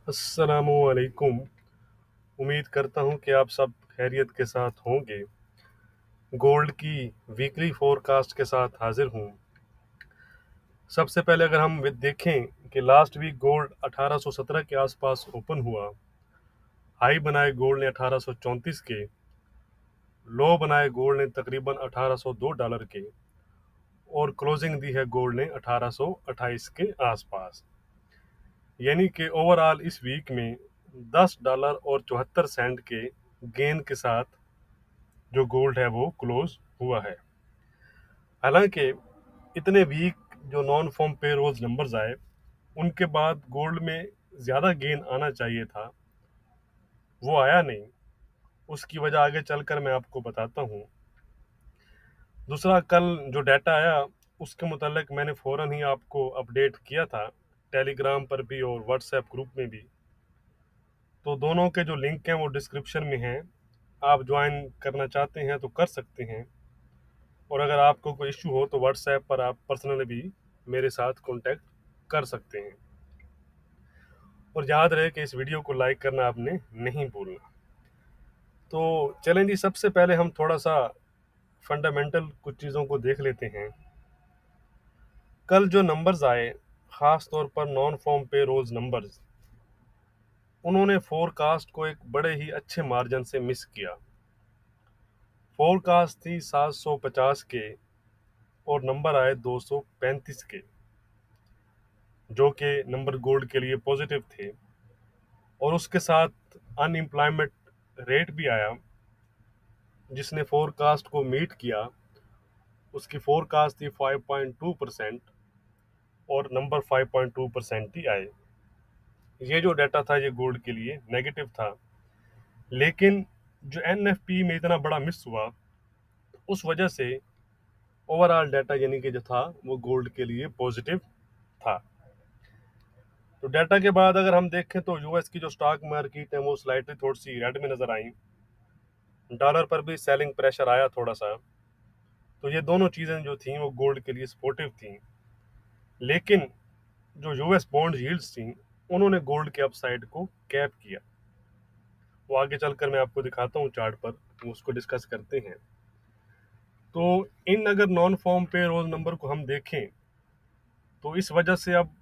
अस्सलामुअलैकुम। उम्मीद करता हूँ कि आप सब खैरियत के साथ होंगे। गोल्ड की वीकली फोरकास्ट के साथ हाजिर हूँ। सबसे पहले अगर हम देखें कि लास्ट वीक गोल्ड 1817 के आसपास ओपन हुआ। हाई बनाए गोल्ड ने 1834 के, लो बनाए गोल्ड ने तकरीबन $1802 के, और क्लोजिंग दी है गोल्ड ने 1828 के आसपास। यानी कि ओवरऑल इस वीक में $10 और 74 सेंट के गेन के साथ जो गोल्ड है वो क्लोज हुआ है। हालांकि इतने वीक जो नॉन फॉर्म पे रोज नंबर्स आए, उनके बाद गोल्ड में ज़्यादा गेन आना चाहिए था, वो आया नहीं। उसकी वजह आगे चलकर मैं आपको बताता हूँ। दूसरा, कल जो डाटा आया उसके मुतालिक मैंने फ़ौरन ही आपको अपडेट किया था, टेलीग्राम पर भी और व्हाट्सएप ग्रुप में भी। तो दोनों के जो लिंक हैं वो डिस्क्रिप्शन में हैं। आप ज्वाइन करना चाहते हैं तो कर सकते हैं, और अगर आपको कोई इशू हो तो व्हाट्सएप पर आप पर्सनली भी मेरे साथ कांटेक्ट कर सकते हैं। और याद रहे कि इस वीडियो को लाइक करना आपने नहीं भूलना। तो चलें जी, सबसे पहले हम थोड़ा सा फंडामेंटल कुछ चीज़ों को देख लेते हैं। कल जो नंबर्स आए, ख़ास तौर पर नॉन फॉर्म पे रोज नंबर्स, उन्होंने फोरकास्ट को एक बड़े ही अच्छे मार्जिन से मिस किया। फोरकास्ट थी 750 के और नंबर आए 235 के, जो कि नंबर गोल्ड के लिए पॉजिटिव थे। और उसके साथ अनएम्प्लॉयमेंट रेट भी आया जिसने फोरकास्ट को मीट किया। उसकी फोरकास्ट थी 5.2% और नंबर 5.2% ही आए। ये जो डाटा था ये गोल्ड के लिए नेगेटिव था, लेकिन जो एनएफपी में इतना बड़ा मिस हुआ, उस वजह से ओवरऑल डाटा यानी कि जो था वो गोल्ड के लिए पॉजिटिव था। तो डाटा के बाद अगर हम देखें तो यूएस की जो स्टॉक मार्केट है वो स्लाइटली थोड़ी सी रेड में नजर आई। डॉलर पर भी सेलिंग प्रेशर आया थोड़ा सा। तो ये दोनों चीज़ें जो थी वो गोल्ड के लिए सपोर्टिव थी। लेकिन जो यूएस बॉन्ड यील्ड्स थी, उन्होंने गोल्ड के अपसाइड को कैप किया। वो आगे चलकर मैं आपको दिखाता हूँ चार्ट पर, वो उसको डिस्कस करते हैं। तो इन अगर नॉन फॉर्म पे रोज नंबर को हम देखें तो इस वजह से अब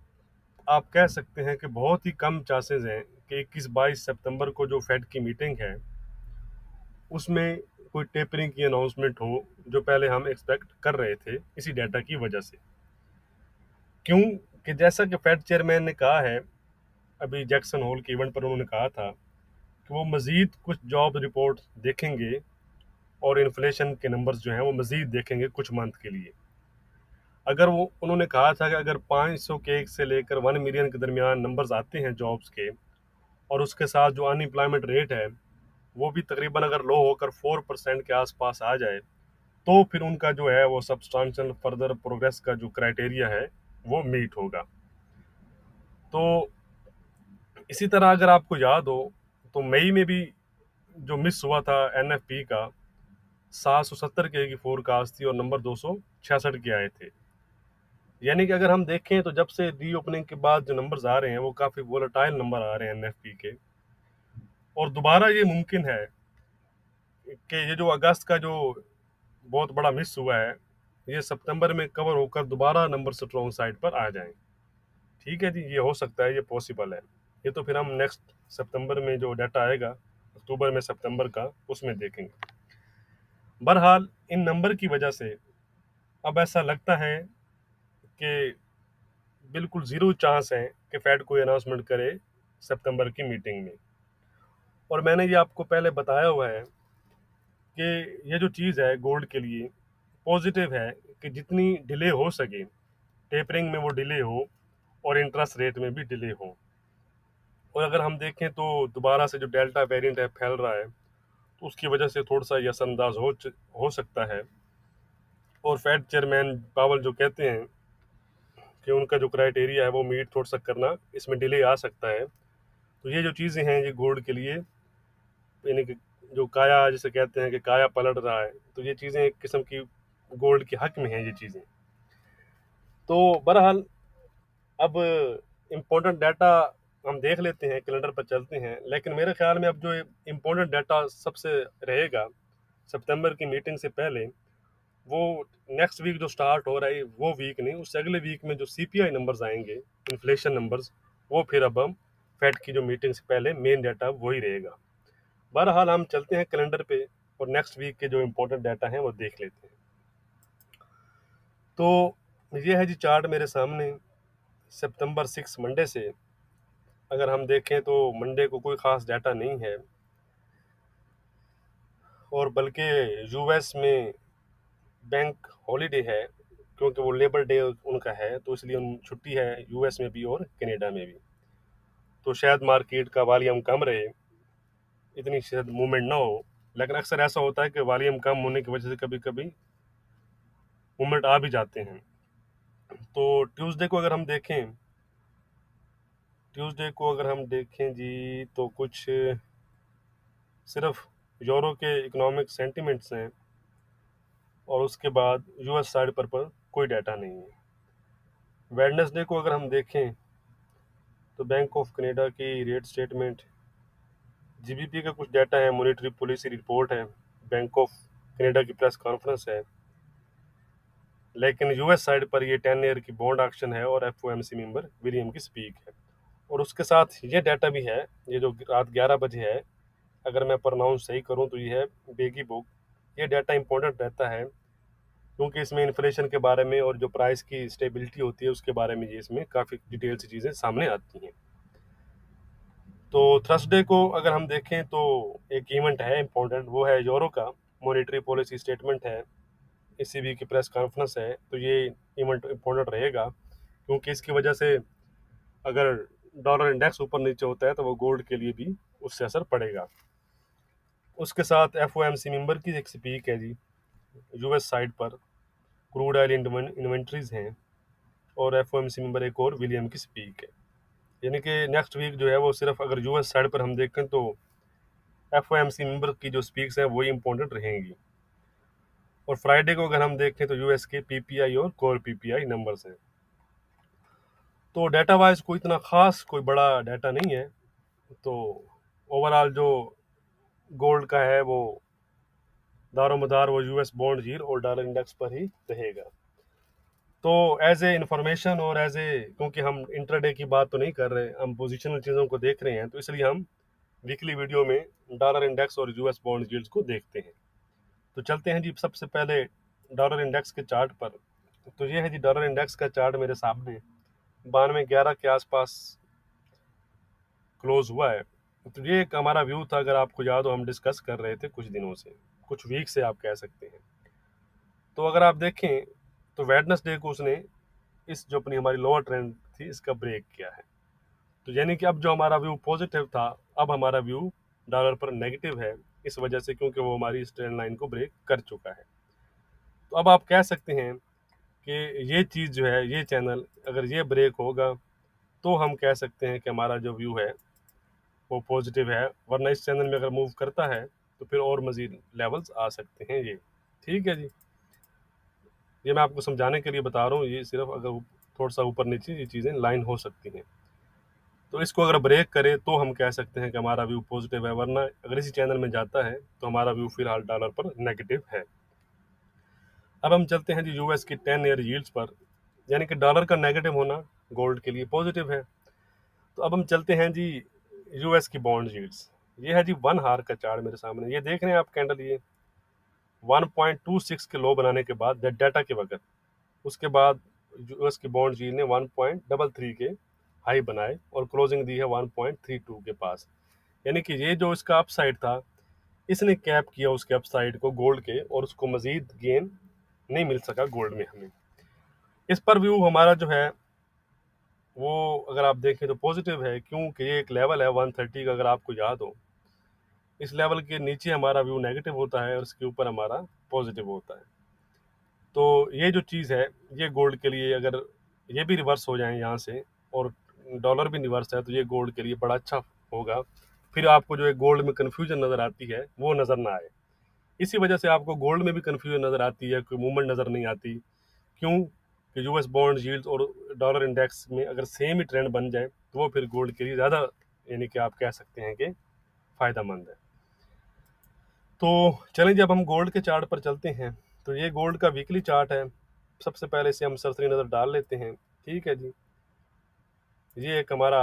आप कह सकते हैं कि बहुत ही कम चांसेस हैं कि 21-22 सितंबर को जो फेड की मीटिंग है उसमें कोई टेपरिंग की अनाउंसमेंट हो, जो पहले हम एक्सपेक्ट कर रहे थे इसी डाटा की वजह से। क्यों? कि जैसा कि फेड चेयरमैन ने कहा है, अभी जैक्सन होल के इवेंट पर उन्होंने कहा था कि वो मज़ीद कुछ जॉब रिपोर्ट देखेंगे और इन्फ्लेशन के नंबर्स जो हैं वो मज़ीद देखेंगे कुछ मंथ के लिए। अगर वो उन्होंने कहा था कि अगर 500 के से लेकर 1 मिलियन के दरमियान नंबर्स आते हैं जॉब्स के, और उसके साथ जो अनएम्प्लॉयमेंट रेट है वो भी तकरीबन अगर लो होकर 4% के आसपास आ जाए, तो फिर उनका जो है वो सब्सटेंशियल फर्दर प्रोग्रेस का जो क्राइटेरिया है वो मीट होगा। तो इसी तरह अगर आपको याद हो तो मई में भी जो मिस हुआ था एनएफपी का, 770 के की फोरकास्ट थी और नंबर 266 के आए थे। यानी कि अगर हम देखें तो जब से री ओपनिंग के बाद जो नंबर्स आ रहे हैं वो काफ़ी वोलेटाइल नंबर आ रहे हैं एनएफपी के। और दोबारा ये मुमकिन है कि ये जो अगस्त का जो बहुत बड़ा मिस हुआ है, ये सितंबर में कवर होकर दोबारा नंबर स्ट्रॉन्ग साइड पर आ जाएं। ठीक है जी, ये हो सकता है, ये पॉसिबल है। ये तो फिर हम नेक्स्ट सितंबर में जो डाटा आएगा, अक्टूबर में सितंबर का, उसमें देखेंगे। बहरहाल इन नंबर की वजह से अब ऐसा लगता है कि बिल्कुल ज़ीरो चांस है कि फेड कोई अनाउंसमेंट करे सितंबर की मीटिंग में। और मैंने ये आपको पहले बताया हुआ है कि ये जो चीज़ है गोल्ड के लिए पॉजिटिव है कि जितनी डिले हो सके टेपरिंग में वो डिले हो और इंटरेस्ट रेट में भी डिले हो। और अगर हम देखें तो दोबारा से जो डेल्टा वेरिएंट है फैल रहा है, तो उसकी वजह से थोड़ा सा ये असरअंदाज हो सकता है। और फेड चेयरमैन पावल जो कहते हैं कि उनका जो क्राइटेरिया है वो मीट थोड़ा सा करना, इसमें डिले आ सकता है। तो ये जो चीज़ें हैं ये गोल्ड के लिए, यानी कि जो काया जिसे कहते हैं कि काया पलट रहा है, तो ये चीज़ें एक किस्म की गोल्ड के हक में हैं ये चीज़ें। तो बहरहाल अब इम्पोर्टेंट डाटा हम देख लेते हैं, कैलेंडर पर चलते हैं। लेकिन मेरे ख्याल में अब जो इम्पोर्टेंट डाटा सबसे रहेगा सितंबर की मीटिंग से पहले, वो नेक्स्ट वीक जो स्टार्ट हो रहा है, वो वीक नहीं, उससे अगले वीक में जो सीपीआई नंबर्स आएंगे, इन्फ्लेशन नंबर्स, वो फिर अब हम फेड की जो मीटिंग से पहले मेन डाटा वही रहेगा। बहरहाल हम चलते हैं कैलेंडर पे और नेक्स्ट वीक के जो इम्पोर्टेंट डाटा हैं वो देख लेते हैं। तो ये है जी चार्ट मेरे सामने। सितंबर 6 मंडे से अगर हम देखें तो मंडे को कोई ख़ास डाटा नहीं है, और बल्कि यूएस में बैंक हॉलीडे है, क्योंकि वो लेबर डे उनका है, तो इसलिए उन छुट्टी है यूएस में भी और कनाडा में भी। तो शायद मार्केट का वॉल्यूम कम रहे, इतनी शायद मूवमेंट ना हो। लेकिन अक्सर ऐसा होता है कि वॉल्यूम कम होने की वजह से कभी कभी मूवमेंट आ भी जाते हैं। तो ट्यूसडे को अगर हम देखें जी, तो कुछ सिर्फ यूरो के इकोनॉमिक सेंटिमेंट्स हैं, और उसके बाद यूएस साइड पर कोई डाटा नहीं है। वेडनेसडे को अगर हम देखें तो बैंक ऑफ कनाडा की रेट स्टेटमेंट, जीबीपी का कुछ डाटा है, मॉनेटरी पॉलिसी रिपोर्ट है, बैंक ऑफ कनाडा की प्रेस कॉन्फ्रेंस है। लेकिन यूएस साइड पर ये 10 ईयर की बॉन्ड ऑक्शन है और एफओएमसी मेंबर विलियम की स्पीक है। और उसके साथ ये डाटा भी है, ये जो रात 11 बजे है, अगर मैं प्रोनाउंस सही करूं तो ये है बेगी बुक। ये डाटा इंपॉर्टेंट रहता है क्योंकि इसमें इन्फ्लेशन के बारे में और जो प्राइस की स्टेबिलिटी होती है उसके बारे में ये इसमें काफ़ी डिटेल से चीज़ें सामने आती हैं। तो थर्सडे को अगर हम देखें तो एक इवेंट है इम्पोर्टेंट, वो है यूरो का मॉनेटरी पॉलिसी स्टेटमेंट है, ईसीबी की प्रेस कॉन्फ्रेंस है। तो ये इवेंट इम्पोर्टेंट रहेगा क्योंकि इसकी वजह से अगर डॉलर इंडेक्स ऊपर नीचे होता है तो वो गोल्ड के लिए भी उससे असर पड़ेगा। उसके साथ एफओएमसी मेंबर की एक स्पीक है जी यूएस साइड पर, क्रूड ऑयल इन्वेंट्रीज हैं, और एफओएमसी मेंबर एक और विलियम की स्पीक है। यानी कि नेक्स्ट वीक जो है वो सिर्फ अगर यूएस साइड पर हम देखें तो एफओएमसी मेंबर की जो स्पीक्स हैं वही इंपॉर्टेंट रहेंगी। और फ्राइडे को अगर हम देखें तो यूएस के पीपीआई और कोर पीपीआई नंबर्स हैं। तो डाटा वाइज कोई इतना खास कोई बड़ा डाटा नहीं है। तो ओवरऑल जो गोल्ड का है वो दारोमदार वो यूएस बॉन्ड यील्ड और डॉलर इंडेक्स पर ही रहेगा। तो एज ए इंफॉर्मेशन और एज ए, क्योंकि हम इंट्राडे की बात तो नहीं कर रहे, हम पोजिशनल चीज़ों को देख रहे हैं, तो इसलिए हम वीकली वीडियो में डॉलर इंडेक्स और यूएस बॉन्ड यील्ड्स को देखते हैं। तो चलते हैं जी सबसे पहले डॉलर इंडेक्स के चार्ट पर। तो ये है जी डॉलर इंडेक्स का चार्ट मेरे सामने, 92.11 के आसपास क्लोज हुआ है। तो ये एक हमारा व्यू था, अगर आपको याद हो हम डिस्कस कर रहे थे कुछ दिनों से, कुछ वीक से आप कह सकते हैं। तो अगर आप देखें तो वेडनेसडे को उसने इस जो अपनी हमारी लोअर ट्रेंड थी इसका ब्रेक किया है। तो यानी कि अब जो हमारा व्यू पॉजिटिव था, अब हमारा व्यू डॉलर पर नेगेटिव है, इस वजह से क्योंकि वो हमारी इस ट्रेंड लाइन को ब्रेक कर चुका है। तो अब आप कह सकते हैं कि ये चीज़ जो है, ये चैनल अगर ये ब्रेक होगा तो हम कह सकते हैं कि हमारा जो व्यू है वो पॉजिटिव है, वरना इस चैनल में अगर मूव करता है तो फिर और मज़ीद लेवल्स आ सकते हैं। ये ठीक है जी, ये मैं आपको समझाने के लिए बता रहा हूँ, ये सिर्फ अगर थोड़ा सा ऊपर नीचे ये चीज़ें लाइन हो सकती हैं। तो इसको अगर ब्रेक करे तो हम कह सकते हैं कि हमारा व्यू पॉजिटिव है, वरना अगर इसी चैनल में जाता है तो हमारा व्यू फिलहाल डॉलर पर नेगेटिव है। अब हम चलते हैं जी यूएस की 10 ईयर यील्ड्स पर, यानी कि डॉलर का नेगेटिव होना गोल्ड के लिए पॉजिटिव है। तो अब हम चलते हैं जी यूएस की बॉन्ड यील्ड्स। ये है जी 1 हार का चार्ट मेरे सामने, ये देख रहे हैं आप कैंडल, ये 1.26 के लो बनाने के बाद डाटा के वक्त, उसके बाद यूएस की बॉन्ड यील्ड ने 1.33 के हाई बनाए और क्लोजिंग दी है 1.32 के पास। यानी कि ये जो इसका अपसाइड था, इसने कैप किया उसके अपसाइड को गोल्ड के, और उसको मजीद गेन नहीं मिल सका गोल्ड में हमें। इस पर व्यू हमारा जो है वो अगर आप देखें तो पॉजिटिव है, क्योंकि ये एक लेवल है 130 का, अगर आपको याद हो। इस लेवल के नीचे हमारा व्यू नेगेटिव होता है और इसके ऊपर हमारा पॉजिटिव होता है। तो ये जो चीज़ है ये गोल्ड के लिए, अगर ये भी रिवर्स हो जाए यहाँ से और डॉलर भी रिवर्स है, तो ये गोल्ड के लिए बड़ा अच्छा होगा। फिर आपको जो है गोल्ड में कन्फ्यूजन नज़र आती है वो नज़र ना आए। इसी वजह से आपको गोल्ड में भी कन्फ्यूजन नज़र आती है, कोई मूवमेंट नज़र नहीं आती। क्यों कि यूएस बॉन्ड यील्ड्स और डॉलर इंडेक्स में अगर सेम ही ट्रेंड बन जाए तो वो फिर गोल्ड के लिए ज़्यादा यानी कि आप कह सकते हैं कि फ़ायदेमंद है। तो चलें जब हम गोल्ड के चार्ट पर चलते हैं, तो ये गोल्ड का वीकली चार्ट है। सबसे पहले इसे हम सरसरी नज़र डाल लेते हैं। ठीक है जी, ये एक हमारा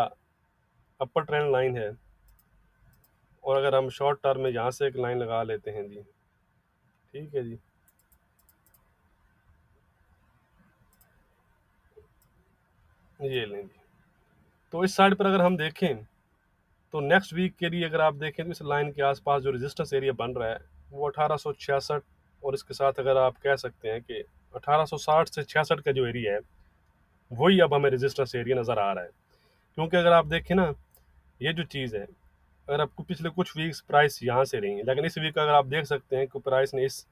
अपर ट्रेंड लाइन है, और अगर हम शॉर्ट टर्म में यहाँ से एक लाइन लगा लेते हैं जी। ठीक है जी, ये लें जी। तो इस साइड पर अगर हम देखें, तो नेक्स्ट वीक के लिए अगर आप देखें तो इस लाइन के आसपास जो रेजिस्टेंस एरिया बन रहा है वो 1866, और इसके साथ अगर आप कह सकते हैं कि 1860 से 66 का जो एरिया है वही अब हमें रेजिस्टेंस एरिया नज़र आ रहा है। क्योंकि अगर आप देखें ना, ये जो चीज़ है, अगर आपको पिछले कुछ वीक्स प्राइस यहाँ से रही है, लेकिन इस वीक अगर आप देख सकते हैं कि प्राइस ने इस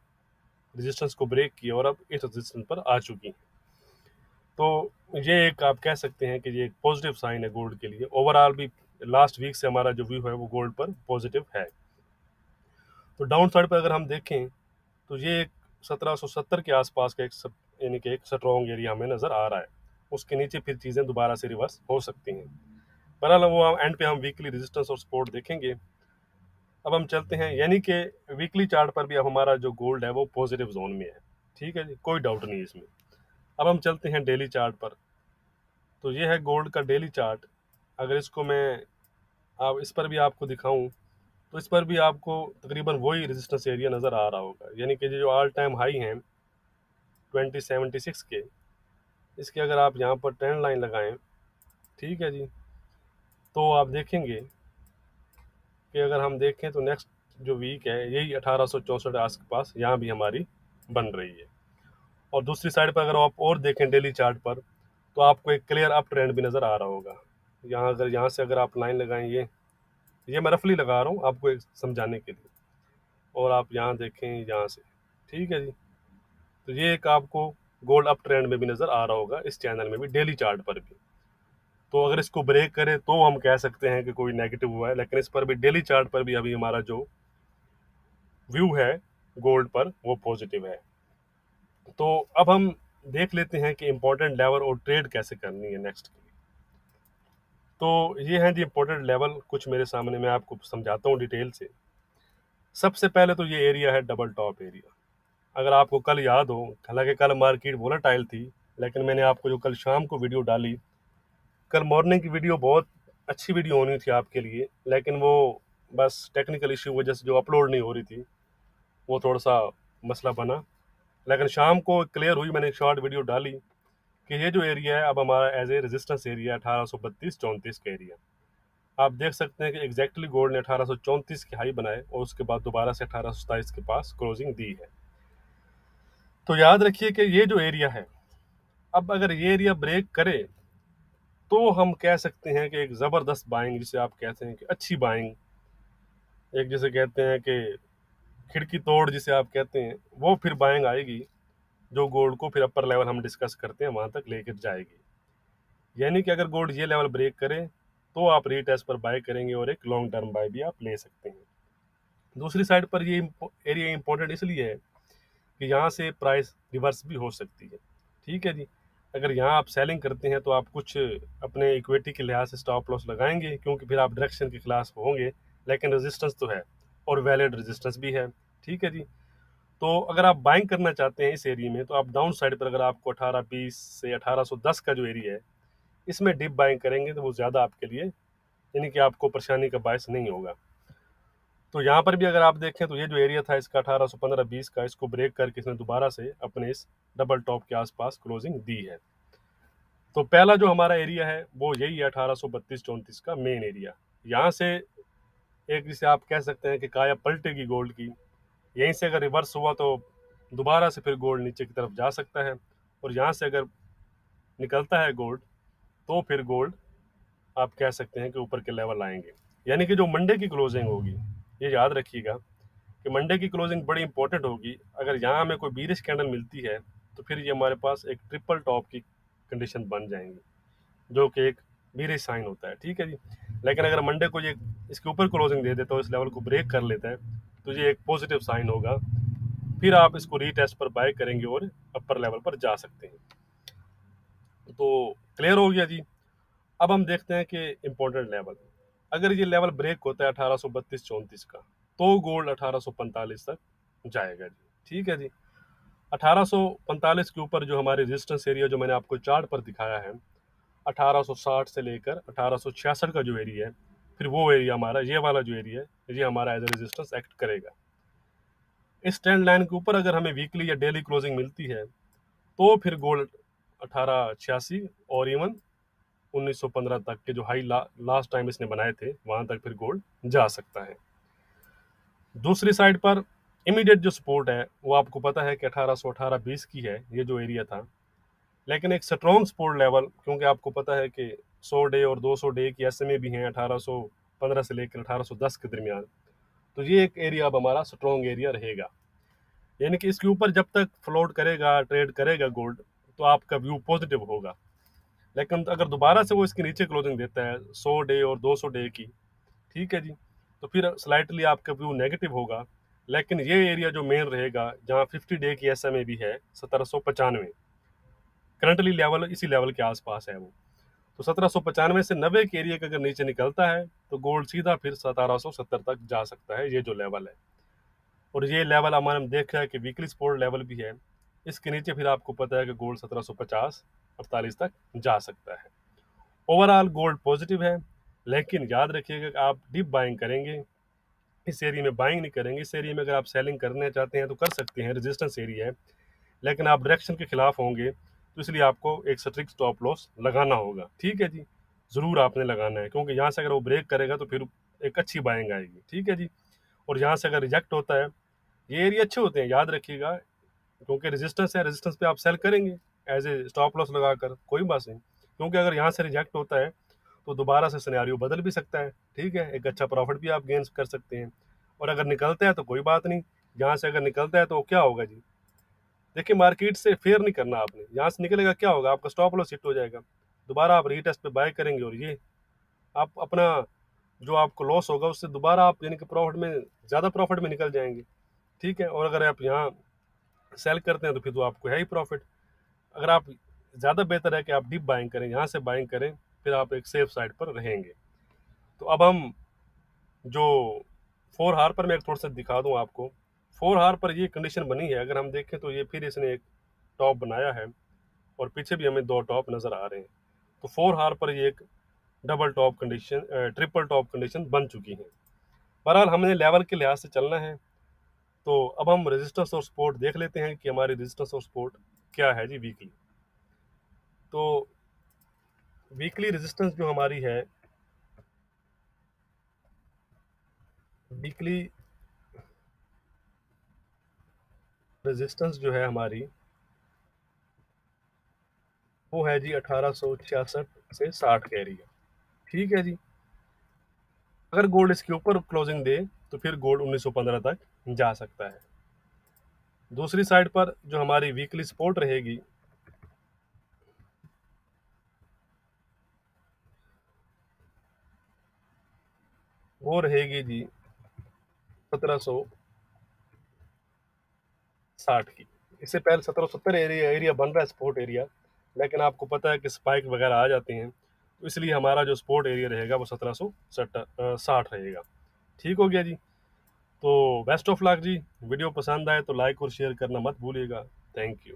रेजिस्टेंस को ब्रेक किया और अब इस रेजिस्टेंस पर आ चुकी है। तो ये एक आप कह सकते हैं कि ये एक पॉजिटिव साइन है गोल्ड के लिए। ओवरऑल भी लास्ट वीक से हमारा जो व्यू है वो गोल्ड पर पॉजिटिव है। तो डाउन साइड पर अगर हम देखें, तो ये एक 1770 के आसपास का एक यानी कि एक स्ट्रॉन्ग एरिया हमें नज़र आ रहा है। उसके नीचे फिर चीज़ें दोबारा से रिवर्स हो सकती हैं। बहरहाल वो एंड पे हम वीकली रेजिस्टेंस और सपोर्ट देखेंगे। अब हम चलते हैं, यानी कि वीकली चार्ट पर भी अब हमारा जो गोल्ड है वो पॉजिटिव जोन में है। ठीक है जी, कोई डाउट नहीं इसमें। अब हम चलते हैं डेली चार्ट पर। तो ये है गोल्ड का डेली चार्ट। अगर इसको मैं अब इस पर भी आपको दिखाऊं, तो इस पर भी आपको तकरीबन वही रेजिस्टेंस एरिया नज़र आ रहा होगा, यानी कि जो ऑल टाइम हाई हैं 2076 के, इसके अगर आप यहाँ पर ट्रेंड लाइन लगाएं, ठीक है जी, तो आप देखेंगे कि अगर हम देखें तो नेक्स्ट जो वीक है यही 1864 आस पास यहाँ भी हमारी बन रही है। और दूसरी साइड पर अगर आप और देखें डेली चार्ट पर, तो आपको एक क्लियर अप ट्रेंड भी नज़र आ रहा होगा। यहाँ अगर यहाँ से अगर आप लाइन लगाएं, ये मैं रफली लगा रहा हूँ आपको एक समझाने के लिए, और आप यहाँ देखें यहाँ से, ठीक है जी, तो ये एक आपको गोल्ड अप ट्रेंड में भी नज़र आ रहा होगा इस चैनल में भी, डेली चार्ट पर भी। तो अगर इसको ब्रेक करे तो हम कह सकते हैं कि कोई नेगेटिव हुआ है, लेकिन इस पर भी डेली चार्ट पर भी अभी हमारा जो व्यू है गोल्ड पर वो पॉजिटिव है। तो अब हम देख लेते हैं कि इंपॉर्टेंट लेवल और ट्रेड कैसे करनी है नेक्स्ट के लिए। तो ये हैं जी इंपॉर्टेंट लेवल, कुछ मेरे सामने, मैं आपको समझाता हूँ डिटेल से। सबसे पहले तो ये एरिया है डबल टॉप एरिया। अगर आपको कल याद हो, हालांकि कल मार्केट वोलेटाइल थी, लेकिन मैंने आपको जो कल शाम को वीडियो डाली, कल मॉर्निंग की वीडियो बहुत अच्छी वीडियो होनी थी आपके लिए, लेकिन वो बस टेक्निकल इश्यू वजह से जो अपलोड नहीं हो रही थी वो थोड़ा सा मसला बना। लेकिन शाम को क्लियर हुई, मैंने एक शॉर्ट वीडियो डाली कि ये जो एरिया है अब हमारा एज ए रेजिस्टेंस एरिया 1832-34 का एरिया। आप देख सकते हैं कि एग्जैक्टली गोल्ड ने 1834 के हाई बनाए और उसके बाद दोबारा से 1827 के पास क्लोजिंग दी है। तो याद रखिए कि ये जो एरिया है, अब अगर ये एरिया ब्रेक करे तो हम कह सकते हैं कि एक ज़बरदस्त बाइंग, जिसे आप कहते हैं कि अच्छी बाइंग, एक जिसे कहते हैं कि खिड़की तोड़ जिसे आप कहते हैं, वो फिर बाइंग आएगी जो गोल्ड को फिर अपर लेवल हम डिस्कस करते हैं वहां तक लेकर जाएगी। यानी कि अगर गोल्ड ये लेवल ब्रेक करे तो आप रीटेस्ट पर बाय करेंगे और एक लॉन्ग टर्म बाय भी आप ले सकते हैं। दूसरी साइड पर ये एरिया इंपॉर्टेंट इसलिए है कि यहाँ से प्राइस रिवर्स भी हो सकती है। ठीक है जी, अगर यहाँ आप सेलिंग करते हैं तो आप कुछ अपने इक्विटी के लिहाज से स्टॉप लॉस लगाएंगे, क्योंकि फिर आप डायरेक्शन के खिलाफ होंगे, लेकिन रेजिस्टेंस तो है और वैलिड रेजिस्टेंस भी है। ठीक है जी, तो अगर आप बाइंग करना चाहते हैं इस एरिया में, तो आप डाउन साइड पर अगर आपको 1820 से 1810 का जो एरिया है इसमें डिप बाइंग करेंगे तो वो ज़्यादा आपके लिए, यानी कि आपको परेशानी का बायस नहीं होगा। तो यहाँ पर भी अगर आप देखें तो ये जो एरिया था इसका 1815-20 का, इसको ब्रेक करके इसने दोबारा से अपने इस डबल टॉप के आसपास क्लोजिंग दी है। तो पहला जो हमारा एरिया है वो यही है 1832-34 का मेन एरिया। यहाँ से एक जिसे आप कह सकते हैं कि काया पलटेगी गोल्ड की, यहीं से अगर रिवर्स हुआ तो दोबारा से फिर गोल्ड नीचे की तरफ जा सकता है, और यहाँ से अगर निकलता है गोल्ड तो फिर गोल्ड आप कह सकते हैं कि ऊपर के लेवल आएंगे। यानी कि जो मंडे की क्लोजिंग होगी, ये याद रखिएगा कि मंडे की क्लोजिंग बड़ी इंपॉर्टेंट होगी। अगर यहाँ हमें कोई बीरिश कैंडल मिलती है तो फिर ये हमारे पास एक ट्रिपल टॉप की कंडीशन बन जाएंगी, जो कि एक बीरिश साइन होता है। ठीक है जी, लेकिन अगर मंडे को ये इसके ऊपर क्लोजिंग दे देता है, इस लेवल को ब्रेक कर लेता है, तो ये एक पॉजिटिव साइन होगा, फिर आप इसको रीटेस्ट पर बाय करेंगे और अपर लेवल पर जा सकते हैं। तो क्लियर हो गया जी। अब हम देखते हैं कि इम्पोर्टेंट लेवल, अगर ये लेवल ब्रेक होता है 1832-34 का, तो गोल्ड 1845 तक जाएगा जी। ठीक है जी। 1845 के ऊपर जो हमारे रेजिस्टेंस एरिया जो मैंने आपको चार्ट पर दिखाया है, 1860 से लेकर 1866 का जो एरिया है, फिर वो एरिया हमारा, ये वाला जो एरिया है, ये हमारा एज ए रेजिस्टेंस एक्ट करेगा। इस ट्रेंड लाइन के ऊपर अगर हमें वीकली या डेली क्लोजिंग मिलती है, तो फिर गोल्ड 1886 और इवन 1915 तक के जो हाई लास्ट टाइम इसने बनाए थे, वहां तक फिर गोल्ड जा सकता है। दूसरी साइड पर इमीडिएट जो सपोर्ट है वो आपको पता है कि 1818-20 की है, ये जो एरिया था। लेकिन एक स्ट्रॉन्ग सपोर्ट लेवल, क्योंकि आपको पता है कि 100 डे और 200 डे की एसएमए भी हैं 1815 से लेकर 1810 के दरमियान, तो ये एक एरिया अब हमारा स्ट्रॉन्ग एरिया रहेगा। यानी कि इसके ऊपर जब तक फ्लोट करेगा, ट्रेड करेगा गोल्ड, तो आपका व्यू पॉजिटिव होगा। लेकिन अगर दोबारा से वो इसके नीचे क्लोजिंग देता है 100 डे और 200 डे की, ठीक है जी, तो फिर स्लाइटली आपका व्यू नेगेटिव होगा। लेकिन ये एरिया जो मेन रहेगा, जहाँ 50 डे की एसएमए भी है 1795, करंटली लेवल इसी लेवल के आसपास है वो, तो 1795 से 90 के एरिया का अगर नीचे निकलता है, तो गोल्ड सीधा फिर 1770 तक जा सकता है, ये जो लेवल है। और ये लेवल हमारे हम देख रहे हैं कि वीकली सपोर्ट लेवल भी है, इसके नीचे फिर आपको पता है कि गोल्ड 1750-48 तक जा सकता है। ओवरऑल गोल्ड पॉजिटिव है, लेकिन याद रखिएगा कि आप डीप बाइंग करेंगे, इस एरिया में बाइंग नहीं करेंगे। इस एरिया में अगर आप सेलिंग करना चाहते हैं तो कर सकते हैं, रेजिस्टेंस एरिया है, लेकिन आप डायरेक्शन के खिलाफ होंगे, तो इसलिए आपको एक स्ट्रिक्ट स्टॉप लॉस लगाना होगा। ठीक है जी, ज़रूर आपने लगाना है, क्योंकि यहाँ से अगर वो ब्रेक करेगा तो फिर एक अच्छी बाइंग आएगी। ठीक है जी। और यहाँ से अगर रिजेक्ट होता है, ये एरिया अच्छे होते हैं, याद रखिएगा, क्योंकि रेजिस्टेंस है, रेजिस्टेंस पे आप सेल करेंगे एज ए स्टॉप लॉस लगाकर, कोई बात नहीं। क्योंकि अगर यहाँ से रिजेक्ट होता है तो दोबारा से सिनेरियो बदल भी सकता है। ठीक है, एक अच्छा प्रॉफिट भी आप गेन कर सकते हैं। और अगर निकलता है तो कोई बात नहीं, यहाँ से अगर निकलता है तो क्या होगा जी, देखिए मार्केट से फेयर नहीं करना आपने, यहाँ से निकलेगा क्या होगा, आपका स्टॉप लॉस हिट हो जाएगा, दोबारा आप रीटेस्ट पे बाय करेंगे, और ये आप अपना जो आपको लॉस होगा उससे दोबारा आप यानी कि प्रॉफिट में, ज़्यादा प्रॉफिट में निकल जाएंगे। ठीक है, और अगर आप यहाँ सेल करते हैं तो फिर तो आपको है ही प्रॉफिट। अगर आप, ज़्यादा बेहतर है कि आप डीप बाइंग करें, यहाँ से बाइंग करें, फिर आप एक सेफ साइड पर रहेंगे। तो अब हम जो 4 हार पर मैं एक थोड़ा सा दिखा दूं आपको। 4 हार पर ये कंडीशन बनी है, अगर हम देखें तो ये फिर इसने एक टॉप बनाया है, और पीछे भी हमें 2 टॉप नज़र आ रहे हैं। तो 4 हार पर ये एक double top condition, triple top condition बन चुकी है। बहरहाल हमने लेवल के लिहाज से चलना है। तो अब हम रेजिस्टेंस और सपोर्ट देख लेते हैं कि हमारी रेजिस्टेंस और सपोर्ट क्या है जी वीकली। तो वीकली रेजिस्टेंस जो हमारी है, वीकली रेजिस्टेंस जो है हमारी, वो है जी 1866 से 60 का एरिया। ठीक है जी। अगर गोल्ड इसके ऊपर क्लोजिंग दे तो फिर गोल्ड 1915 तक जा सकता है। दूसरी साइड पर जो हमारी वीकली सपोर्ट रहेगी, वो रहेगी जी 1760 की। इससे पहले 1770 एरिया बन रहा है सपोर्ट एरिया, लेकिन आपको पता है कि स्पाइक वगैरह आ जाते हैं, तो इसलिए हमारा जो सपोर्ट एरिया रहेगा वो 1760 रहेगा। ठीक हो गया जी। तो बेस्ट ऑफ लक जी। वीडियो पसंद आए तो लाइक और शेयर करना मत भूलिएगा। Thank you.